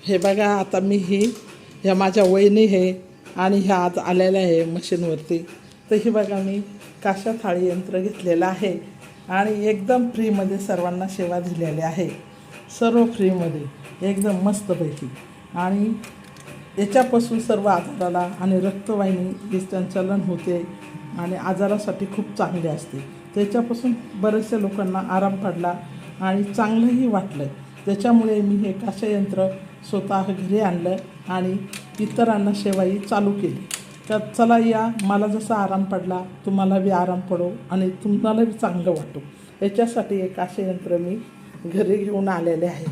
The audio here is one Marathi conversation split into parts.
हे बघा आता मी ह्या माझ्या वहिनी आहे आणि ह्या आज आलेल्या आहे मशीनवरती. तर ही बघा मी काशा थाळी यंत्र घेतलेलं आहे आणि एकदम फ्रीमध्ये सर्वांना सेवा दिलेली आहे. सर्व फ्रीमध्ये एकदम मस्तपैकी. आणि याच्यापासून सर्व आजाराला आणि रक्तवाहिनी संचलन होते आणि आजारासाठी खूप चांगले असते. त्याच्यापासून बऱ्याचशा लोकांना आराम पडला आणि चांगलंही वाटलं. त्याच्यामुळे मी हे काशायंत्र स्वतः घरी आणलं आणि इतरांना सेवाही चालू केली. तर चला या, मला जसा आराम पडला तुम्हाला बी आराम पडो आणि तुम्हाला बी चांगलं वाटो, याच्यासाठी हे काशायंत्र मी घरी घेऊन आलेले आहे.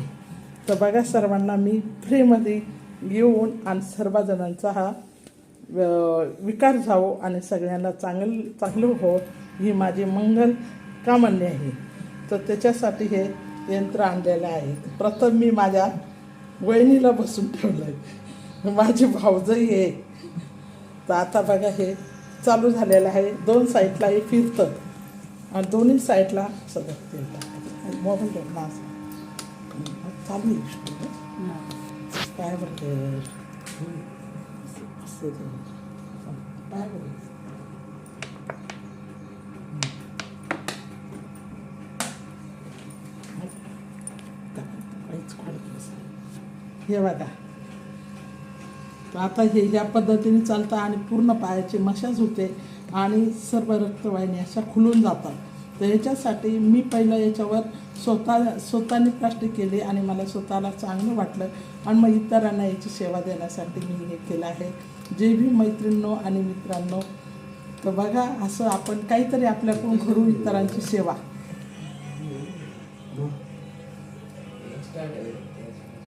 तर बघा सर्वांना मी फ्रीमध्ये घेऊन आणि सर्वजणांचा हा विकार जावो आणि सगळ्यांना चांगलं हो ही माझी मंगल कामना आहे. तर त्याच्यासाठी हे यंत्र आणलेलं आहे. प्रथम मी माझ्या वहिनीला बसून ठेवलं आहे, माझी भाऊजही आहे. तर आता बघा हे चालू झालेलं आहे. 2 साईडला हे फिरतं आणि दोन्ही साईडला सगळं फिरतं. मोबाईल घेतला चालू काय बरं काय बरं हे बघा. तर आता हे ह्या पद्धतीने चालतं आणि पूर्ण पायाची मशाज होते आणि सर्व रक्तवाहिनी अशा खुलून जातात. तर याच्यासाठी मी पहिलं याच्यावर स्वतःने प्लास्टिक केली आणि मला स्वतःला चांगलं वाटलं आणि मग इतरांना याची सेवा देण्यासाठी मी हे केलं आहे. जे भी मैत्रिणींनो आणि मित्रांनो, तर बघा असं आपण काहीतरी आपल्याकडून करू इतरांची सेवा.